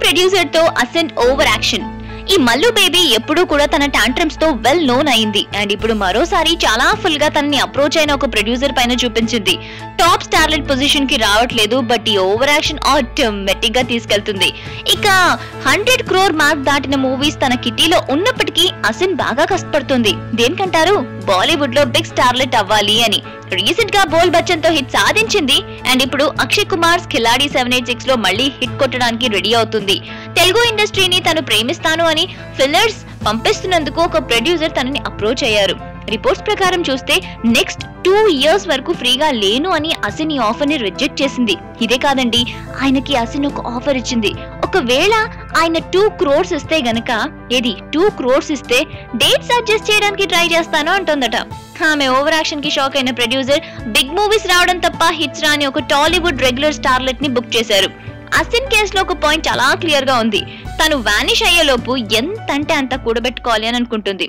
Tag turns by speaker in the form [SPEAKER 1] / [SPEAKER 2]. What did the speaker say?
[SPEAKER 1] Producer తో Asin over action. ఈ Mallu baby ఎప్పుడూ కూడా తన టాంట్రమ్స్ తో వెల్ నోన్ అయింది అండ్ ఇప్పుడు మరోసారి చాలా ఫుల్ గా తనని అప్రోచ్ అయిన ఒక ప్రొడ్యూసర్ పైన చూపించింది. టాప్ స్టార్లెట్ పొజిషన్ కి రావట్లేదు, బట్ ఈ ఓవర్ యాక్షన్ ఆటోమేటిక్ గా తీసుకెళ్తుంది. ఇక 100 crore మార్క్ దాటిన మూవీస్ తన కిటీలో ఉన్నప్పటికీ అసిన్ బాగా కష్టపడుతుంది. దేనికంటారు? బాలీవుడ్ లో బిగ్ స్టార్లెట్ అవ్వాలి అని. రీసెంట్ గా బోల్ బచ్చన్ తో హిట్ సాధించింది అండ్ ఇప్పుడు అక్షయ్ కుమార్ ఖిలాడి 786 లో మళ్ళీ హిట్ కొట్టడానికి రెడీ అవుతుంది. తెలుగు ఇండస్ట్రీని తను ప్రేమిస్తాను అని ఫిల్లర్స్ పంపిస్తున్నందుకు ఒక ప్రొడ్యూసర్ తనని అప్రోచ్ అయ్యారు. రిపోర్ట్స్ ప్రకారం చూస్తే నెక్స్ట్ 2 years వరకు ఫ్రీగా లేను అని అసిన్ ఈ ఆఫర్ ని రిజెక్ట్ చేసింది. ఇదే కాదండి, ఆయనకి అసిన్ ఒక ఆఫర్ ఇచ్చింది. ఒకవేళ ఆయన 2 crores ఇస్తే గనక, ఏది 2 crores ఇస్తే డేట్స్ అడ్జస్ట్ చేయడానికి ట్రై చేస్తాను అంటుందట. ఆమె ఓవర్ యాక్షన్ కి షాక్ అయిన ప్రొడ్యూసర్ బిగ్ మూవీస్ రావడం తప్ప హిట్స్ రాని ఒక టాలీవుడ్ రెగ్యులర్ స్టార్లెట్ ని బుక్ చేశారు. అసిన్ కేసులో ఒక పాయింట్ చాలా క్లియర్ గా ఉంది. తను వానిష్ అయ్యేలోపు ఎంత అంటే అంత కూడబెట్టుకోవాలి అని అనుకుంటుంది.